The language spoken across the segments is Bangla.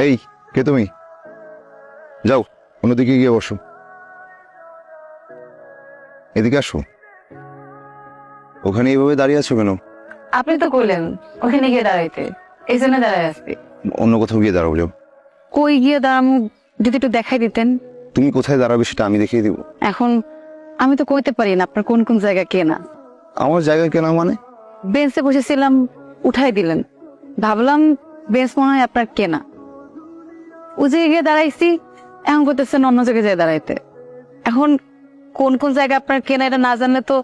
এই কে তুমি? যাও অন্যদিকে গিয়ে বসো। এদিকে আসো। ওখানে এইভাবে দাঁড়িয়ে আছো কেন? আপনি তো কইলেন ওখানে গিয়ে দাঁড়াইতে, এই জন্য দাঁড়ায় আসছি। অন্য কোথাও গিয়ে দাঁড়াবো। যাও। কই গিয়ে দাঁড়াম যদি একটু দেখাই দিতেন। তুমি কোথায় দাঁড়াবে সেটা আমি দেখিয়ে দিব। এখন আমি তো কইতে পারি না আপনার কোন কোন জায়গা কেনা। আমার জায়গা কেনা মানে? বেঞ্চে বসেছিলাম, উঠাই দিলেন, ভাবলাম বেঞ্চ মনে হয় আপনার কেনা। ও জায়গায় গিয়ে দাঁড়াইছি, এখন করতেছেন অন্য জায়গায় যেয়ে দাঁড়াইতে। এখন কোন কোন জায়গা আপনার কেনা এটা না জানলে তো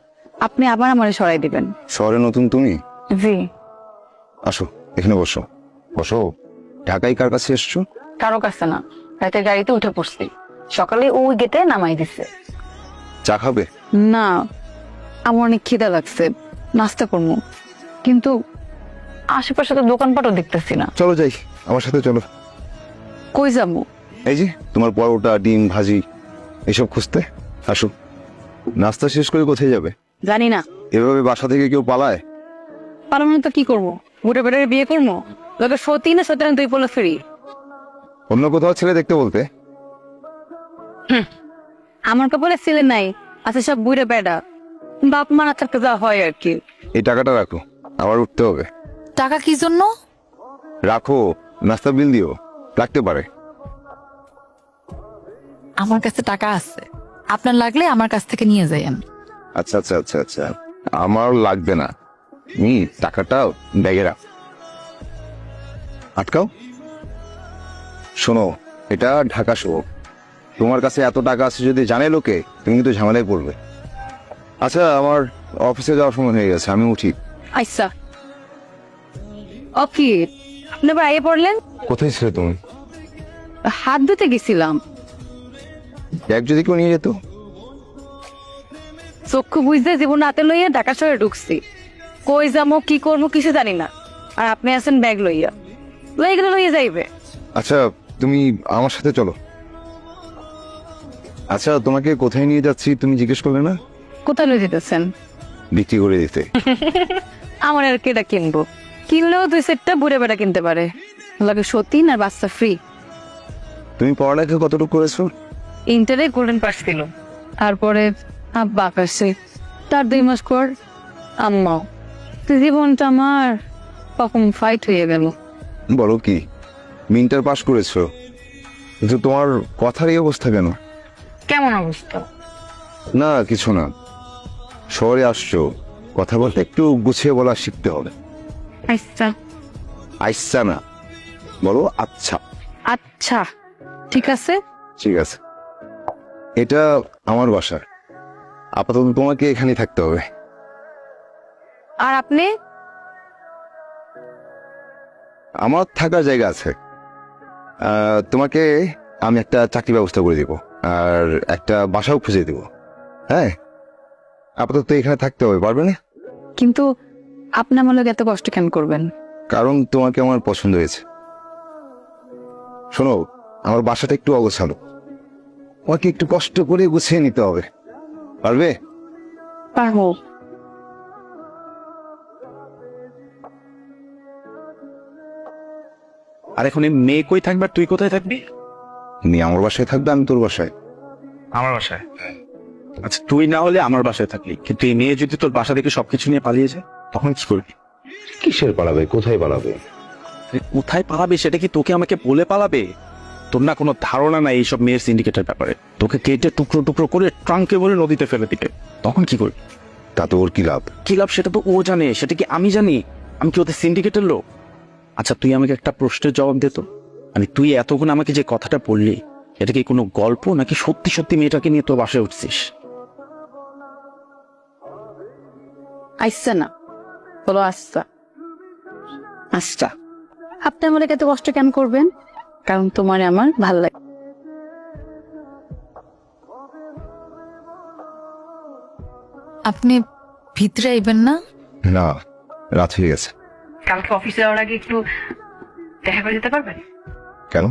আপনি আবার আমারে সরাই দিবেন। শহরে নতুন তুমি? জি। আসো এখানে বসো। বসো। ঢাকায় কার কাছে এসছো? কারো কাছে না, রাতের গাড়িতে উঠে পড়ছি, সকালে ওই গেটে নামাই দিচ্ছে। চা খাবে? না, আমার অনেক খিদা লাগছে, নাস্তা করবো, কিন্তু আশেপাশে তো দোকানপাটও দেখতেছি না। চলো যাই, আমার সাথে চলো। কই যাবো? এই যে তোমার পরোটা, ডিম ভাজি এসব খুঁজতে। আসো। নাস্তা শেষ করে কোথায় যাবে? জানি না। এভাবে বাসা থেকে কেউ পালায়? পারবো না তো কি করবো? বুড়ে বেড়ে বিয়ে করবো? তোকে সতী না সত্যি দুই পোলা ফ্রি। অন্য কোথাও ছেলে দেখতে বলতে। আমার কপালে ছেলে নাই, আছে সব বুড়ে বেড়া। বাপ মা না থাকতে যা হয় আর কি। এই টাকাটা রাখো, আবার উঠতে হবে। টাকা কি জন্য? রাখো, নাস্তা বিল দিও, লাগতে পারে। আমার কাছে টাকা আছে, আপনার লাগলে আমার কাছ থেকে নিয়ে যাইয়েন। আচ্ছা আচ্ছা আচ্ছা আচ্ছা, আমার লাগবে না। তুমি টাকাটা ব্যাগে রাখ। আটকাও। শোনো, এটা ঢাকা শহর, তোমার কাছে এত টাকা আছে যদি জানে লোকে, তুমি কিন্তু ঝামেলায় পড়বে। আচ্ছা, আমার অফিসে যাওয়ার সময় হয়ে গেছে, আমি উঠি। আচ্ছা। ওকে, আপনি আবার আগে পড়লেন? কোথায় ছিলে তুমি? হাত ধুতে গেছিলাম। ব্যাগ যদি কেউ নিয়ে যেত? চক্ষু বুঝতে জীবন হাতে লইয়া ঢাকা শহরে ঢুকছি। কই যাবো কি করবো কিছু জানি না, আর আপনি আছেন ব্যাগ লইয়া। লইয়া গেলে লইয়া যাইবে। আচ্ছা, তুমি আমার সাথে চলো। আচ্ছা, তোমাকে কোথায় নিয়ে যাচ্ছি তুমি জিজ্ঞেস করলে না? কোথায় লই যেতেছেন? বিক্রি করে দিতে। আমার আর কেটা কিনবো, কিনলেও দুই সেটটা বুড়ে বেড়া কিনতে পারে। লাগে সতীন আর বাচ্চা ফ্রি। তুমি পড়ালেখা কতটুকু করেছো? ইন্টারে গোল্ডেন পাস ছিল, তারপরে আব্বা আকাশে, তার 2 মাস পর আম্মাও। তো জীবনটা আমার কখন ফাইট হয়ে গেল। বলো কি, ইন্টার পাস করেছো, কিন্তু তোমার কথার এই অবস্থা কেন? কেমন অবস্থা? না কিছু না, শহরে আসছো, কথা বলতে একটু গুছিয়ে বলা শিখতে হবে। আচ্ছা আচ্ছা না, বলো আচ্ছা। আচ্ছা, ঠিক আছে। ঠিক আছে, এটা আমার বাসা, আপাতত তোমাকে এখানে থাকতে হবে। আর আপনি? আমার থাকার জায়গা আছে, তোমাকে আমি একটা চাকরি ব্যবস্থা করে দিব, আর একটা বাসাও খুঁজে দিব। হ্যাঁ, আপাতত এখানে থাকতে হবে, পারবে না? কিন্তু আপনি আমার লোক এত কষ্ট কেন করবেন? কারণ তোমাকে আমার পছন্দ হয়েছে। শোনো, আমার বাসাটা একটু অগোছালো, তোমাকে একটু কষ্ট করে গুছিয়ে নিতে হবে, পারবে? পারবো। আর এখন এই মেয়ে কই থাকবে আর তুই কোথায় থাকবি? তুমি আমার বাসায় থাকবে, আমি তোর বাসায়। আমার বাসায়? আচ্ছা, তুই না হলে আমার বাসায় থাকলি, কিন্তু এই মেয়ে যদি তোর বাসা থেকে সবকিছু নিয়ে পালিয়ে যায়, তখন কি করবি? কিসের পালাবে, কোথায় পালাবে? কোথায় পালাবে সেটা কি তোকে আমাকে বলে পালাবে? তোর না কোনো ধারণা নাই এইসব মেয়ের সিন্ডিকেটের ব্যাপারে। তোকে কেটে টুকরো টুকরো করে ট্রাঙ্কে ভরে নদীতে ফেলে দিবে, তখন কি করবি? তাতে ওর কি লাভ? কি লাভ সেটা তো ও জানে, সেটা কি আমি জানি? আমি কি ওদের সিন্ডিকেটের লোক? আচ্ছা, তুই আমাকে একটা প্রশ্নের জবাব দে তো, মানে তুই এতক্ষণ আমাকে যে কথাটা বললি, এটা কি কোনো গল্প নাকি সত্যি সত্যি মেয়েটাকে নিয়ে তোর বাসায় উঠছিস? আচ্ছা না, বলো আচ্ছা। আচ্ছা, আপনি আমার এত কষ্ট কেন করবেন? কারণ তোমার আমার ভাল লাগে। আপনি ভিতরে আইবেন না? না, রাত হয়ে গেছে। কালকে অফিসে যাওয়ার আগে একটু দেখা করে যেতে পারবেন? কেন?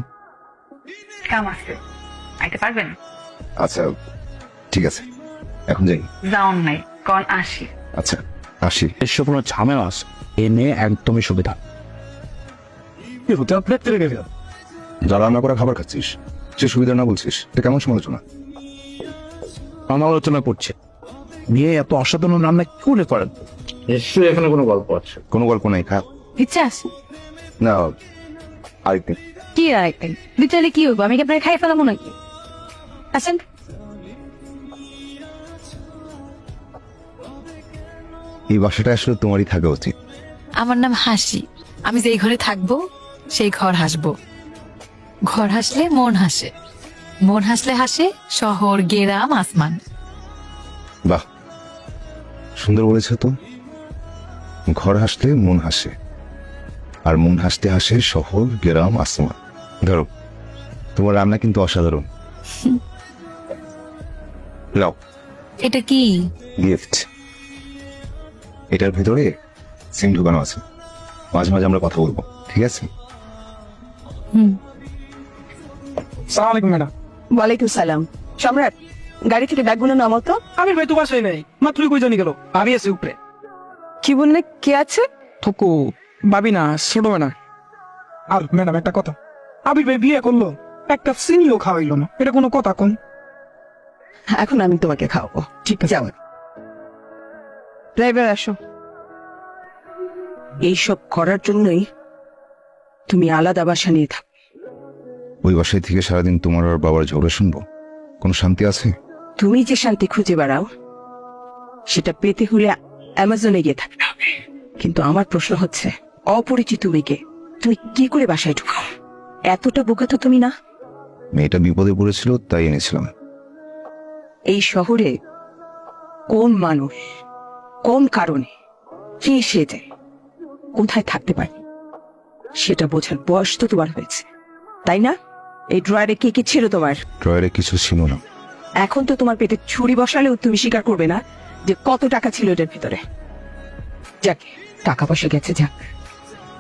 কাম আছে, আইতে পারবেন? আচ্ছা ঠিক আছে, এখন যাই। যাওন নাই, কোন আসি। আচ্ছা আসি। এসব কোনো ঝামেলা আছে, এ মেয়ে একদমই সুবিধা। যা রান্না করা খাবার খাচ্ছিস সে সুবিধা না বলছিস, এটা কেমন সমালোচনা? সমালোচনা করছে মেয়ে এত অসাধারণ রান্না কি করে করেন? নিশ্চয়ই এখানে কোনো গল্প আছে। কোনো গল্প নাই, খা। ইচ্ছাস না, আরেকদিন। কি রাখবেন বিচারে কি হবো? আমি কি আপনার খাই ফেলাবো নাকি? আসেন। এই বাসাটা আসলে তোমারই থাকা উচিত। আমার নাম হাসি। আমি যেই ঘরে থাকবো সেই ঘর হাসবো। ঘর হাসলে মন হাসে, মন হাসলে হাসে শহর, গ্রাম, আসমান। বাহ, সুন্দর বলেছ তো। ঘর হাসলে মন হাসে, আর মন হাসতে হাসে শহর, গ্রাম, আসমান। ধরো, তোমার রান্না কিন্তু অসাধারণ। লাও, এটা কি? গিফট। এটার ভিতরে সিম ঢুকানো আছে, মাঝে মাঝে আমরা কথা বলবো, ঠিক আছে? সালাম আলাইকুম ম্যাডাম। ওয়ালাইকুম সালাম। সম্রাট, গাড়ি থেকে ব্যাগগুলো নামাও তো। আমির ভাই তো বাসায় নেই, মাত্রই কই জানি গেল। আমি আছি উপরে। কি বললে, কে আছে? থকু ভাবি না, ছোট না। আর ম্যাডাম একটা কথা, আবির ভাই বিয়ে করলো, একটা সিনিও খাওয়াইলো না, এটা কোনো কথা কোন? এখন আমি তোমাকে খাওয়াবো। ঠিক আছে। যাও, ড্রাইভার আসো। এইসব করার জন্যই তুমি আলাদা বাসা নিয়ে থাকো। ওই বাসায় থেকে সারাদিন তোমার আর বাবার ঝগড়া শুনবো, কোনো শান্তি আছে? তুমি যে শান্তি খুঁজে বেড়াও সেটা পেতে হলে অ্যামাজনে গিয়ে থাকতে হবে। কিন্তু আমার প্রশ্ন হচ্ছে, অপরিচিত মেয়েকে তুমি কি করে বাসায় ঢুকাও? এতটা বোকা তো তুমি না। মেয়েটা বিপদে পড়েছিল, তাই এনেছিলাম। এই শহরে কোন মানুষ, কোন কারণে, কে সেজে কোথায় থাকতে পারে সেটা বোঝার বয়স তো তোমার হয়েছে, তাই না? এই ড্রয়ারে কে কে ছিল তোমার? ড্রয়ারে কিছু ছিল না। এখন তো তোমার পেটে ছুরি বসালেও তুমি স্বীকার করবে না যে কত টাকা ছিল এটার ভিতরে। যাক, টাকা পয়সা গেছে যাক,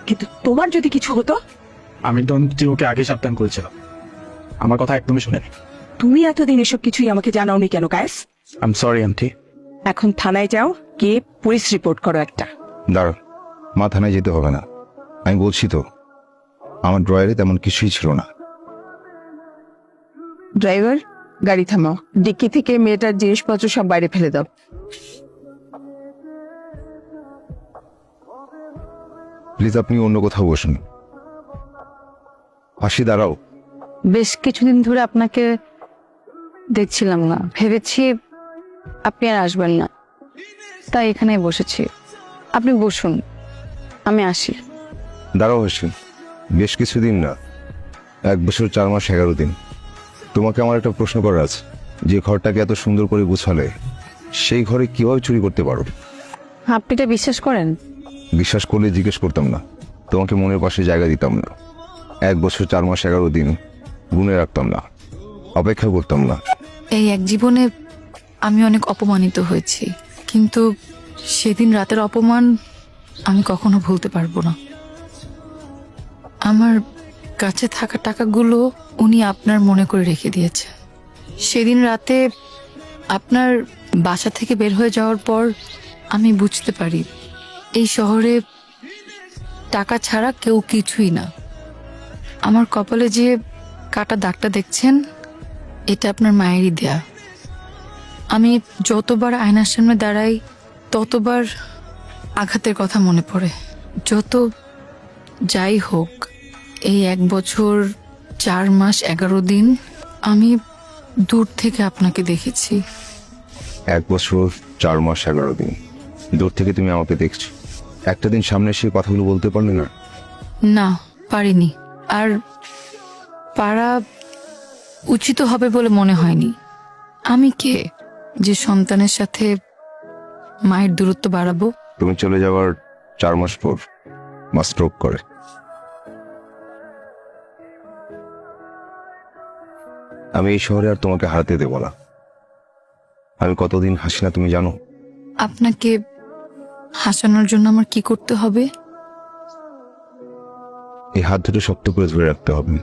কিন্তু তোমার যদি কিছু হতো? আমি তো ওকে আগে সাবধান করেছিলাম, আমার কথা একদমই শুনেনি। তুমি এতদিন এসব কিছুই আমাকে জানাওনি কেন Kayes? I am sorry aunty. এখন থানায় যাও, গিয়ে পুলিশ রিপোর্ট করো একটা। দাঁড়া, মা, থানায় যেতে হবে না। আমি বলছি তো, আমার ড্রয়ারে তেমন কিছুই ছিল না। ড্রাইভার, গাড়ি থামাও। ডিক্কি থেকে মেয়েটার জিনিসপত্র সব বাইরে ফেলে দাও। প্লিজ আপনি অন্য কোথাও বসুন। হাসি, দাঁড়াও। বেশ কিছুদিন ধরে আপনাকে দেখছিলাম না, ভেবেছি আপনি আর আসবেন না, তাই এখানেই বসেছি। আপনি বসুন, আমি আসি। দাঁড়াও হাসি, বেশ কিছুদিন না, 1 বছর 4 মাস 11 দিন। তোমাকে আমার একটা প্রশ্ন করার আছে, যে ঘরটাকে এত সুন্দর করে গুছালে সেই ঘরে কিভাবে চুরি করতে পারো? আপনি এটা বিশ্বাস করেন? বিশ্বাস করলে জিজ্ঞেস করতাম না, তোমাকে মনের পাশে জায়গা দিতাম না। 1 বছর 4 মাস 11 দিন গুনে রাখতাম না, অপেক্ষা করতাম না। এই এক জীবনে আমি অনেক অপমানিত হয়েছি, কিন্তু সেদিন রাতের অপমান আমি কখনো ভুলতে পারবো না। আমার কাছে থাকা টাকাগুলো উনি আপনার মনে করে রেখে দিয়েছেন। সেদিন রাতে আপনার বাসা থেকে বের হয়ে যাওয়ার পর আমি বুঝতে পারি এই শহরে টাকা ছাড়া কেউ কিছুই না। আমার কপালে যে কাটা দাগটা দেখছেন, এটা আপনার মায়েরই দেয়া। আমি যতবার আয়নার সামনে দাঁড়াই ততবার আঘাতের কথা মনে পড়ে। যত যাই হোক, এই 1 বছর 4 মাস 11 দিন আমি দূর থেকে আপনাকে দেখেছি। 1 বছর 4 মাস 11 দিন দূর থেকে তুমি আমাকে দেখছো, একটা দিন সামনে এসে কথাগুলো বলতে পারলে না? না, পারিনি। আর পারা উচিত হবে বলে মনে হয়নি। আমি কে যে সন্তানের সাথে মায়ের দূরত্ব বাড়াবো? তুমি চলে যাওয়ার 4 মাস পর মা স্ট্রোক করে। আমি এই শহরে আর তোমাকে হারাতে দেব না। আমি কতদিন হাসি না তুমি জানো? আপনাকে হাসানোর জন্য আমার কি করতে হবে? এই হাত দুটো শক্ত করে ধরে রাখতে হবে।